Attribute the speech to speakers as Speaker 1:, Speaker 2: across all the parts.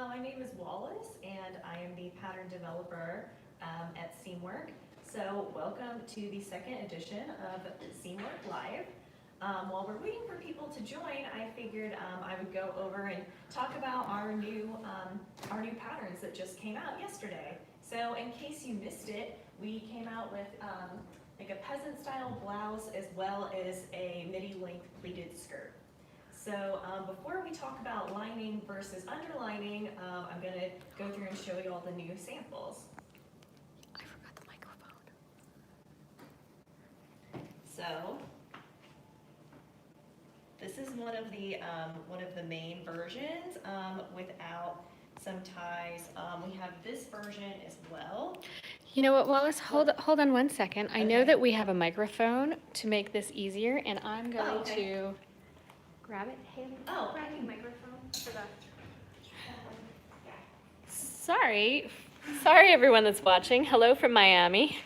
Speaker 1: My name is Wallace, and I am the pattern developer at Seamwork. So welcome to the second edition of Seamwork Live. While we're waiting for people to join, I figured I would go over and talk about our new patterns that just came out yesterday. So in case you missed it, we came out with like a peasant style blouse as well as a midi length pleated skirt. So before we talk about lining versus underlining, I'm going to go through and show you all the new samples.
Speaker 2: I forgot the microphone.
Speaker 1: So this is one of the main versions without some ties. We have this version as well.
Speaker 2: You know what, Wallace? Hold on 1 second. I know
Speaker 1: Okay.
Speaker 2: that we have a microphone to make this easier, and I'm going
Speaker 1: okay.
Speaker 2: to grab it. Haley,
Speaker 1: Oh,
Speaker 2: grab the microphone for the. Sorry everyone that's watching. Hello from Miami.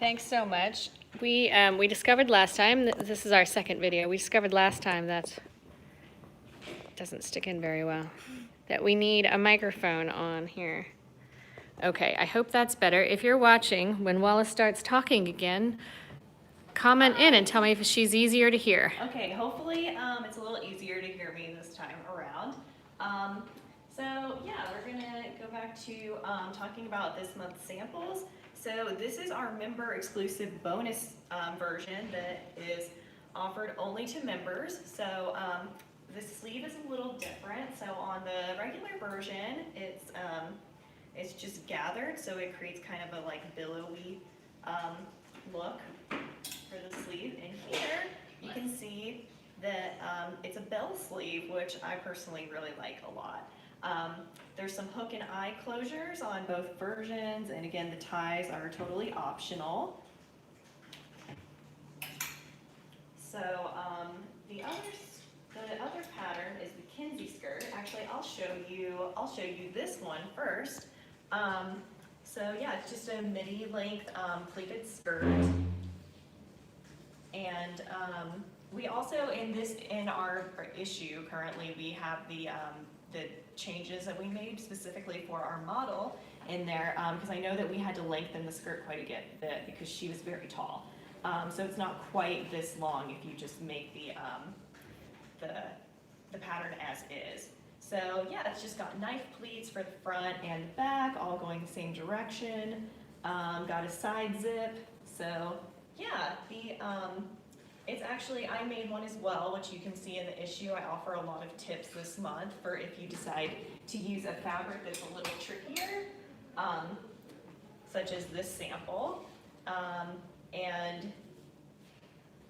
Speaker 2: Thanks so much. We discovered last time, this is our second video, we discovered last time that doesn't stick in very well, that we need a microphone on here. Okay, I hope that's better. If you're watching, when Wallace starts talking again, comment in and tell me if she's easier to hear.
Speaker 1: Okay, hopefully it's a little easier to hear me this time around. So yeah, we're gonna go back to talking about this month's samples. So this is our member exclusive bonus version that is offered only to members. So the sleeve is a little different. So on the regular version, it's just gathered, so it creates kind of a like billowy look for the sleeve. And here you can see that it's a bell sleeve, which I personally really like a lot. There's some hook and eye closures on both versions, and again, the ties are totally optional. So the other pattern is the Kinsey skirt. Actually, I'll show you this one first. So yeah, it's just a midi length pleated skirt. And we also in our issue currently, we have the changes that we made specifically for our model in there, because I know that we had to lengthen the skirt quite a bit because she was very tall. So it's not quite this long if you just make the pattern as is. So yeah, it's just got knife pleats for the front and the back, all going the same direction. Got a side zip. So yeah, it's actually, I made one as well, which you can see in the issue. I offer a lot of tips this month for if you decide to use a fabric that's a little trickier, such as this sample. And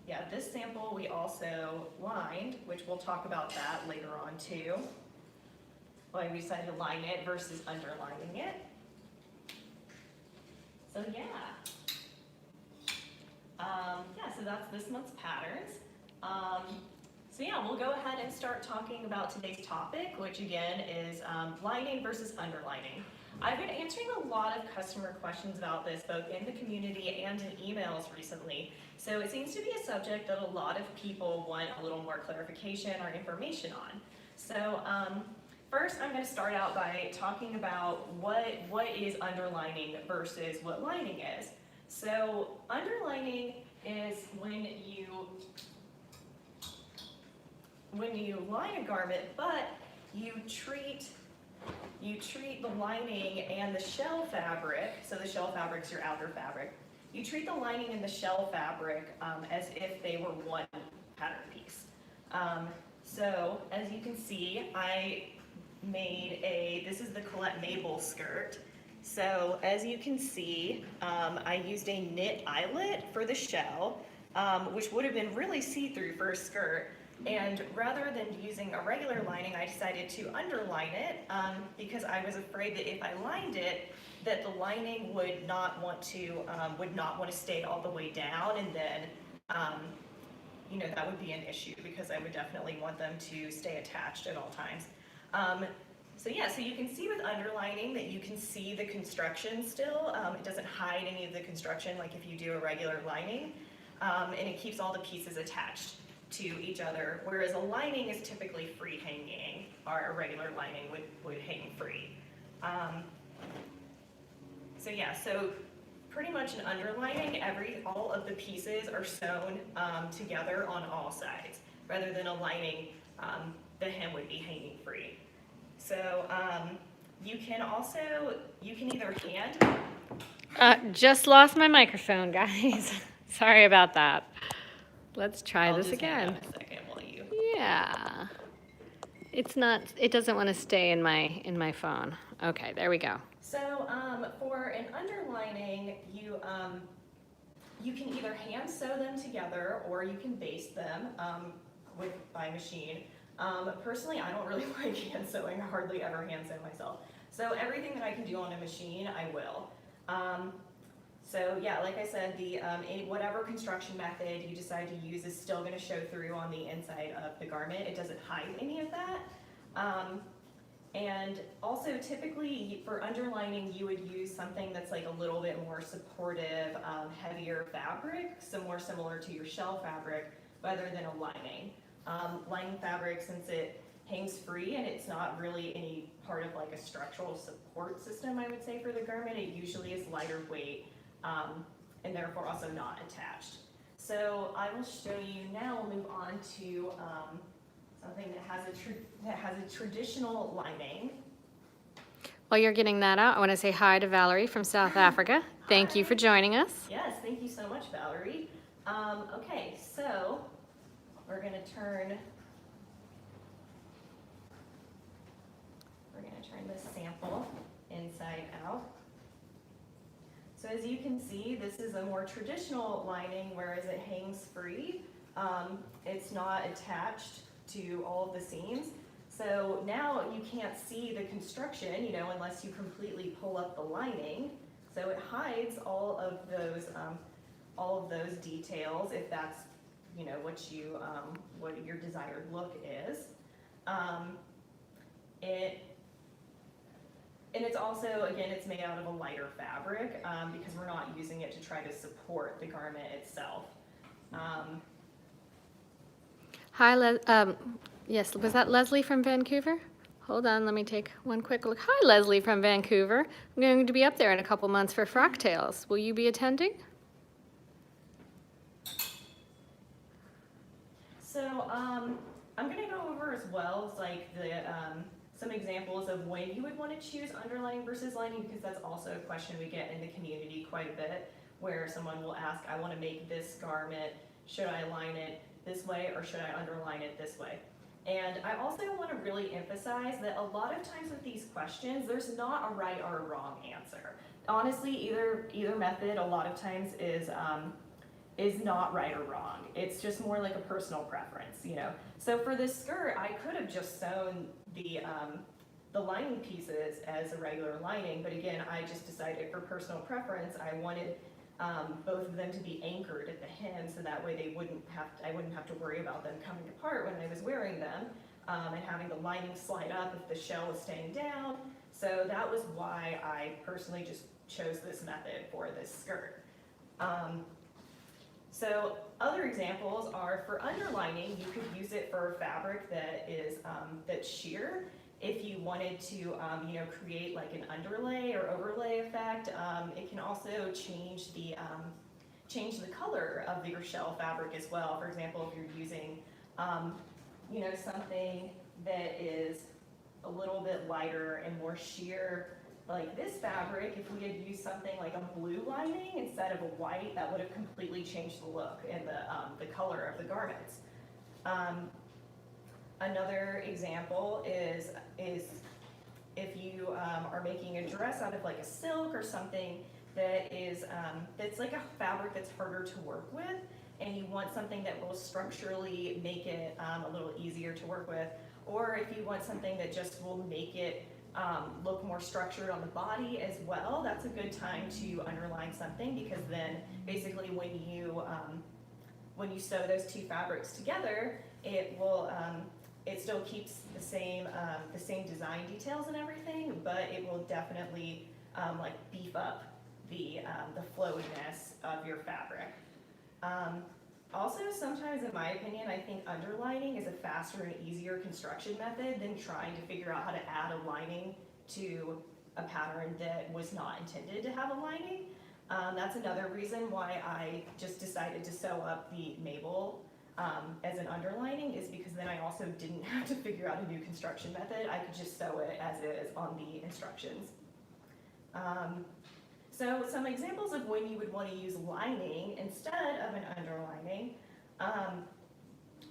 Speaker 1: yeah, this sample we also lined, which we'll talk about that later on too. Why we decided to line it versus underlining it. So yeah. So that's this month's patterns. So yeah, we'll go ahead and start talking about today's topic, which again is lining versus underlining. I've been answering a lot of customer questions about this, both in the community and in emails recently. So it seems to be a subject that a lot of people want a little more clarification or information on. So first, I'm going to start out by talking about what is underlining versus what lining is. So underlining is when you line a garment, but you treat the lining and the shell fabric, so the shell fabric is your outer fabric, you treat the lining and the shell fabric as if they were one pattern piece. So as you can see, I made this is the Colette Mabel skirt. So as you can see, I used a knit eyelet for the shell, which would have been really see-through for a skirt. And rather than using a regular lining, I decided to underline it because I was afraid that if I lined it, that the lining would not want to stay all the way down, and then that would be an issue because I would definitely want them to stay attached at all times. So yeah, so you can see with underlining that you can see the construction still. It doesn't hide any of the construction like if you do a regular lining, and it keeps all the pieces attached to each other, whereas a lining is typically free hanging our regular lining would hang free. So yeah, so pretty much an underlining, all of the pieces are sewn together on all sides, rather than a lining, the hem would be hanging free. So you can either hand.
Speaker 2: Just lost my microphone, guys. Sorry about that. Let's try
Speaker 1: I'll
Speaker 2: this
Speaker 1: just hang
Speaker 2: again.
Speaker 1: out a second while you.
Speaker 2: Yeah. It doesn't want to stay in my phone. Okay, there we go.
Speaker 1: So for an underlining, you can either hand sew them together or you can baste them by machine. Personally, I don't really like hand sewing. I hardly ever hand sew myself. So everything that I can do on a machine, I will. So yeah, like I said, whatever construction method you decide to use is still going to show through on the inside of the garment. It doesn't hide any of that. And also typically for underlining, you would use something that's like a little bit more supportive, heavier fabric, so more similar to your shell fabric rather than a lining. Lining fabric, since it hangs free and it's not really any part of like a structural support system, I would say, for the garment, it usually is lighter weight and therefore also not attached. So I will show you now, we'll move on to something that has a traditional lining.
Speaker 2: While you're getting that out, I want to say hi to Valerie from South Africa. Thank you for joining us.
Speaker 1: Yes, thank you so much, Valerie. Okay, so we're going to turn this sample inside out. So as you can see, this is a more traditional lining, whereas it hangs free. It's not attached to all of the seams. So now you can't see the construction, unless you completely pull up the lining. So it hides all of those details, if that's, what your desired look is. And it's also, again, it's made out of a lighter fabric because we're not using it to try to support the garment itself.
Speaker 2: Hi, yes, was that Leslie from Vancouver? Hold on, let me take one quick look. Hi, Leslie from Vancouver. I'm going to be up there in a couple months for Frock Tales. Will you be attending?
Speaker 1: So I'm going to go over as well as like some examples of when you would want to choose underlining versus lining, because that's also a question we get in the community quite a bit, where someone will ask, I want to make this garment, should I line it this way or should I underline it this way? And I also want to really emphasize that a lot of times with these questions, there's not a right or a wrong answer. Honestly, either method a lot of times is not right or wrong. It's just more like a personal preference, So for this skirt, I could have just sewn the lining pieces as a regular lining, but again, I just decided for personal preference, I wanted both of them to be anchored at the hem, so that way I wouldn't have to worry about them coming apart when I was wearing them, and having the lining slide up if the shell was staying down. So that was why I personally just chose this method for this skirt. So other examples are for underlining, you could use it for fabric that is that's sheer. If you wanted to, create like an underlay or overlay effect, it can also change the color of your shell fabric as well. For example, if you're using, something that is a little bit lighter and more sheer, like this fabric, if we had used something like a blue lining instead of a white, that would have completely changed the look and the color of the garments. Another example is if you are making a dress out of like a silk or something that is that's like a fabric that's harder to work with, and you want something that will structurally make it a little easier to work with, or if you want something that just will make it look more structured on the body as well, that's a good time to underline something, because then basically when you sew those two fabrics together, it will it still keeps the same design details and everything, but it will definitely like beef up the flowiness of your fabric. Also, sometimes in my opinion, I think underlining is a faster and easier construction method than trying to figure out how to add a lining to a pattern that was not intended to have a lining. That's another reason why I just decided to sew up the Mabel as an underlining, is because then I also didn't have to figure out a new construction method. I could just sew it as is on the instructions. So some examples of when you would want to use lining instead of an underlining.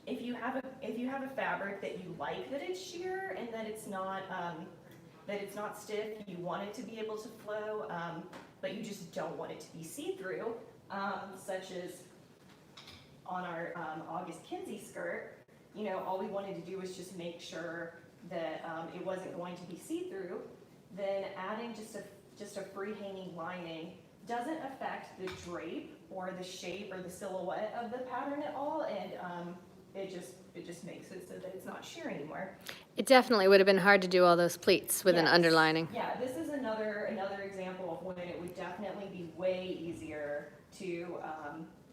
Speaker 1: If you have a fabric that you like that it's sheer and that it's not stiff, you want it to be able to flow, but you just don't want it to be see-through, such as on our August Kinsey skirt. You know, all we wanted to do was just make sure that it wasn't going to be see-through. Then adding just a free-hanging lining doesn't affect the drape or the shape or the silhouette of the pattern at all, and it just makes it so that it's not sheer anymore.
Speaker 2: It definitely would have been hard to do all those pleats with an
Speaker 1: Yes.
Speaker 2: underlining.
Speaker 1: Yeah, this is another example of when it would definitely be way easier to,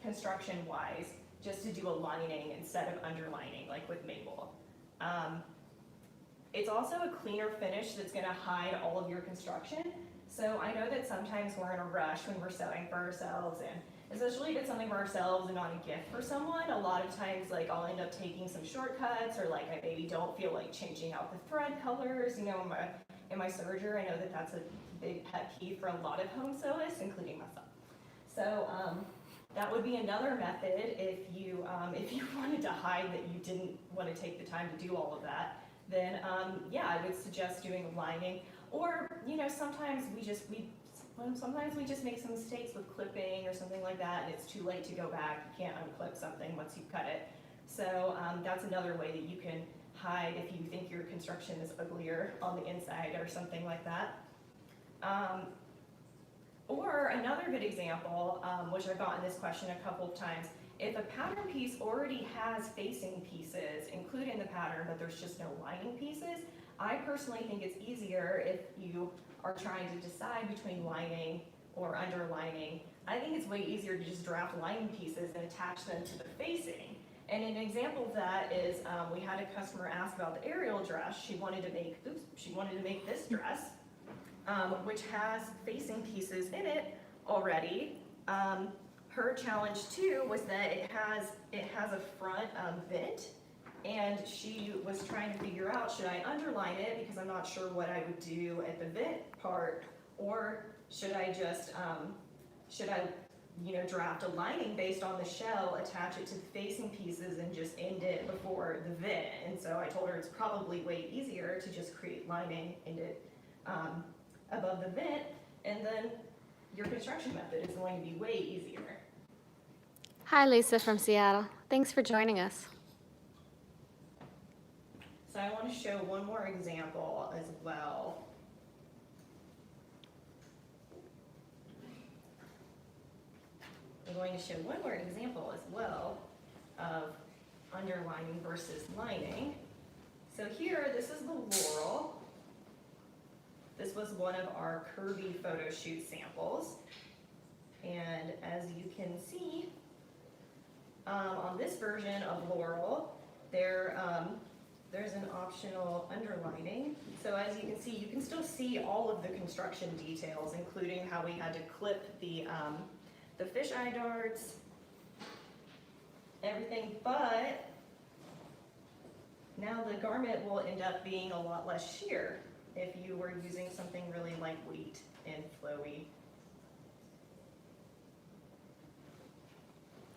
Speaker 1: construction-wise, just to do a lining instead of underlining, like with Mabel. It's also a cleaner finish that's gonna hide all of your construction. So I know that sometimes we're in a rush when we're sewing for ourselves, and especially if it's something for ourselves and not a gift for someone, a lot of times like I'll end up taking some shortcuts, or like I maybe don't feel like changing out the thread colors. You know, in my serger, I know that that's a big pet peeve for a lot of home sewists, including myself. So that would be another method if you wanted to hide that you didn't want to take the time to do all of that. Then yeah, I would suggest doing a lining. Or, you know, sometimes we just make some mistakes with clipping or something like that, and it's too late to go back. You can't unclip something once you've cut it. So that's another way that you can hide if you think your construction is uglier on the inside or something like that. Or another good example, which I've gotten this question a couple of times, if a pattern piece already has facing pieces included in the pattern, but there's just no lining pieces, I personally think it's easier if you are trying to decide between lining or underlining. I think it's way easier to just draft lining pieces and attach them to the facing. And an example of that is we had a customer ask about the aerial dress. She wanted to make this dress, which has facing pieces in it already. Her challenge too was that it has a front vent. And she was trying to figure out, should I underline it because I'm not sure what I would do at the vent part, or should I just, draft a lining based on the shell, attach it to the facing pieces, and just end it before the vent? And so I told her it's probably way easier to just create lining, end it above the vent, and then your construction method is going to be way easier.
Speaker 2: Hi, Lisa from Seattle. Thanks for joining us.
Speaker 1: So I want to show one more example as well. I'm going to show one more example as well of underlining versus lining. So here, this is the Laurel. This was one of our curvy photo shoot samples. And as you can see, on this version of Laurel, there's an optional underlining. So as you can see, you can still see all of the construction details, including how we had to clip the fisheye darts, everything, but now the garment will end up being a lot less sheer if you were using something really lightweight and flowy.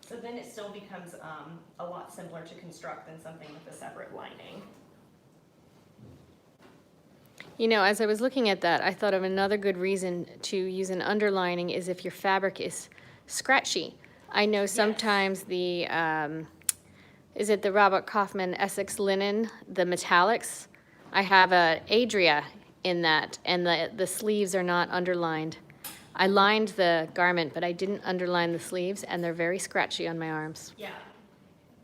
Speaker 1: So then it still becomes a lot simpler to construct than something with a separate lining.
Speaker 2: You know, as I was looking at that, I thought of another good reason to use an underlining is if your fabric is scratchy. I know sometimes the, is it the Robert Kaufman Essex linen, the metallics? I have a Adria in that, and the sleeves are not underlined. I lined the garment, but I didn't underline the sleeves, and they're very scratchy on my arms.
Speaker 1: Yeah,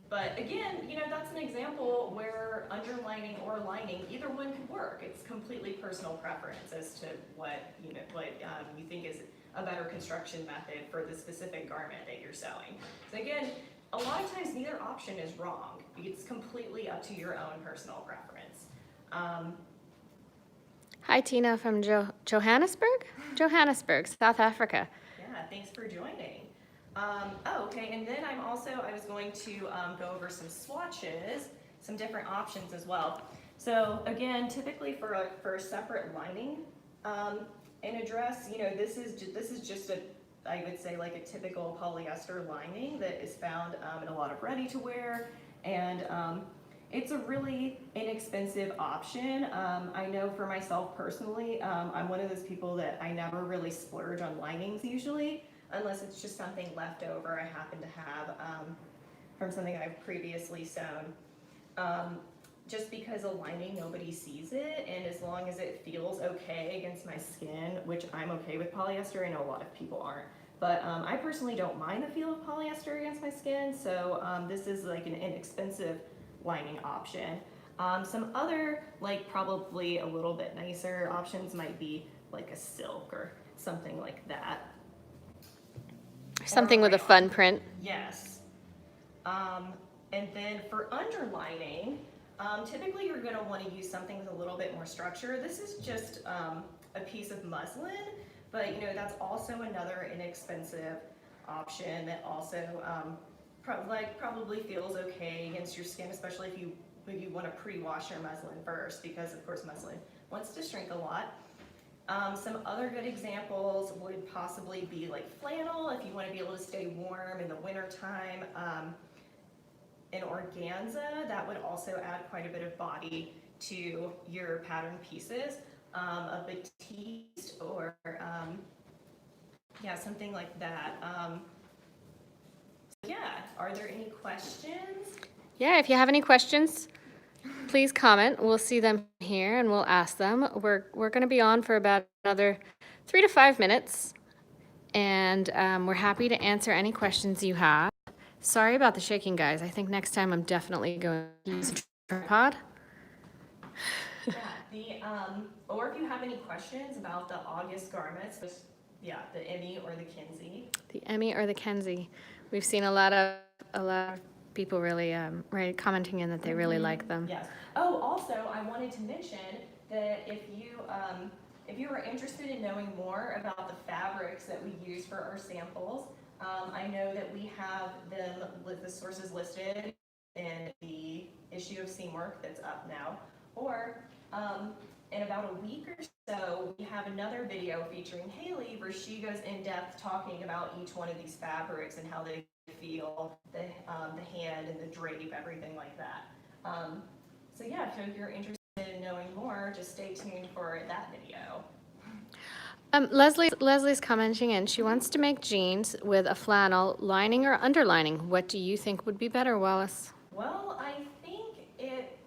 Speaker 1: but again, you know, that's an example where underlining or lining, either one could work. It's completely personal preference as to what you think is a better construction method for the specific garment that you're sewing. So again, a lot of times neither option is wrong. It's completely up to your own personal preference.
Speaker 2: Hi, Tina from Johannesburg? Johannesburg, South Africa.
Speaker 1: Yeah, thanks for joining. Okay, and then I was going to go over some swatches, some different options as well. So again, typically for a separate lining in a dress, this is just I would say like a typical polyester lining that is found in a lot of ready-to-wear, and it's a really inexpensive option. I know for myself personally, I'm one of those people that I never really splurge on linings usually, unless it's just something left over I happen to have from something I've previously sewn. Just because a lining, nobody sees it, and as long as it feels okay against my skin, which I'm okay with polyester, I know a lot of people aren't, but I personally don't mind the feel of polyester against my skin, so this is like an inexpensive lining option. Some other, like probably a little bit nicer options might be like a silk or something like that.
Speaker 2: Something with a fun print.
Speaker 1: Yes. And then for underlining, typically you're going to want to use something with a little bit more structure. This is just a piece of muslin, but that's also another inexpensive option that also probably feels okay against your skin, especially if you want to pre-wash your muslin first, because of course muslin wants to shrink a lot. Some other good examples would possibly be like flannel, if you want to be able to stay warm in the winter time. An organza, that would also add quite a bit of body to your pattern pieces. A batiste or something like that. Are there any questions?
Speaker 2: Yeah, if you have any questions, please comment. We'll see them here and we'll ask them. We're going to be on for about another 3 to 5 minutes, and we're happy to answer any questions you have. Sorry about the shaking, guys. I think next time I'm definitely going to use a tripod.
Speaker 1: Or if you have any questions about the August garments, the Emmy or the Kinsey.
Speaker 2: The Emmy or the Kenzie. We've seen a lot of people really commenting in that they really like them.
Speaker 1: Yes. Oh, also, I wanted to mention that if you are interested in knowing more about the fabrics that we use for our samples, I know that we have them with the sources listed in the issue of Seamwork that's up now, or in about a week or so, we have another video featuring Haley where she goes in depth talking about each one of these fabrics and how they feel, the hand and the drape, everything like that. So if you're interested in knowing more, just stay tuned for that video.
Speaker 2: Leslie's commenting in. She wants to make jeans with a flannel lining or underlining. What do you think would be better, Wallace?
Speaker 1: Well, I think it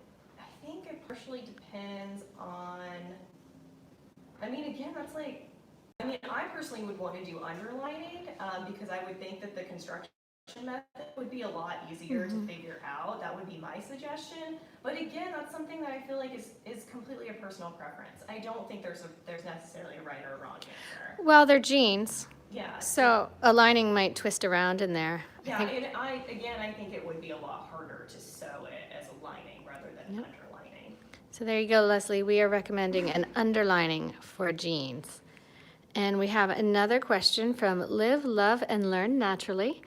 Speaker 1: partially depends on. I personally would want to do underlining because I would think that the construction method would be a lot easier to figure out. That would be my suggestion. But again, that's something that I feel like is completely a personal preference. I don't think there's necessarily a right or wrong answer.
Speaker 2: Well, they're jeans.
Speaker 1: Yeah.
Speaker 2: So a lining might twist around in there.
Speaker 1: Yeah, I think it would be a lot harder to sew it as a lining rather than underlining.
Speaker 2: So there you go, Leslie. We are recommending an underlining for jeans. And we have another question from Live, Love, and Learn Naturally.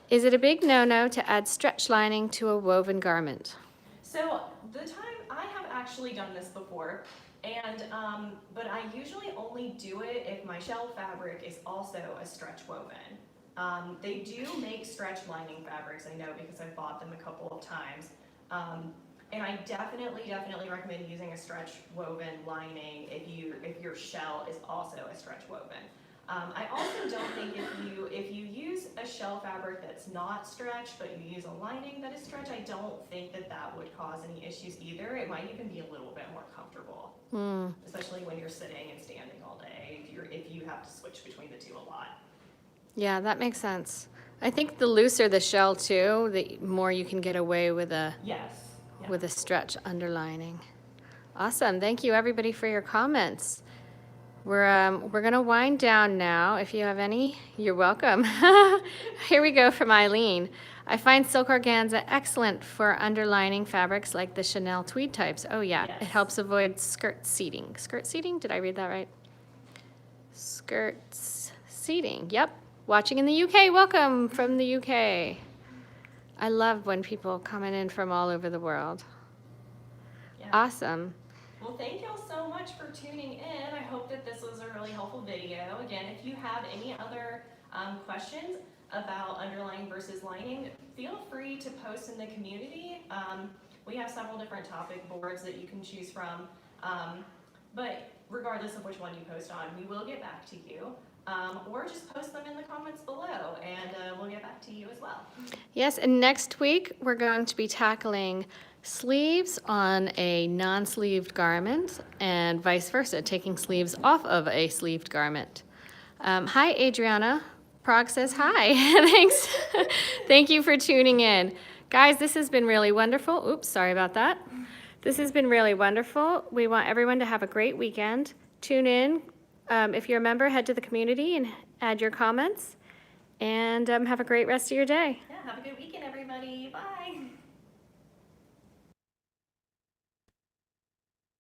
Speaker 2: Is it a big no-no to add stretch lining to a woven garment?
Speaker 1: So I have actually done this before, and but I usually only do it if my shell fabric is also a stretch woven. They do make stretch lining fabrics, I know, because I've bought them a couple of times. And I definitely recommend using a stretch woven lining if your shell is also a stretch woven. I also don't think if you use a shell fabric that's not stretch, but you use a lining that is stretch, I don't think that would cause any issues either. It might even be a little bit more comfortable, especially when you're sitting and standing all day, if you have to switch between the two a lot.
Speaker 2: Yeah, that makes sense. I think the looser the shell too, the more you can get away with a stretch underlining. Awesome. Thank you everybody for your comments. We're gonna wind down now. If you have any, you're welcome. Here we go from Eileen. I find silk organza excellent for underlining fabrics like the Chanel tweed types. Oh yeah, it
Speaker 1: Yes.
Speaker 2: helps avoid skirt seating. Skirt seating? Did I read that right? Skirts seating. Yep. Watching in the UK. Welcome from the UK. I love when people coming in from all over the world.
Speaker 1: Yeah.
Speaker 2: Awesome.
Speaker 1: Well, thank y'all so much for tuning in. I hope that this was a really helpful video. Again, if you have any other questions about underlining versus lining, feel free to post in the community. We have several different topic boards that you can choose from. But regardless of which one you post on, we will get back to you. Or just post them in the comments below and we'll get back to you as well.
Speaker 2: Yes, and next week we're going to be tackling sleeves on a non-sleeved garment and vice versa, taking sleeves off of a sleeved garment. Hi, Adriana. Prague says hi. Thanks. Thank you for tuning in. Guys, this has been really wonderful. Oops, sorry about that. This has been really wonderful. We want everyone to have a great weekend. Tune in. If you're a member, head to the community and add your comments. And have a great rest of your day.
Speaker 1: Yeah, have a good weekend, everybody. Bye.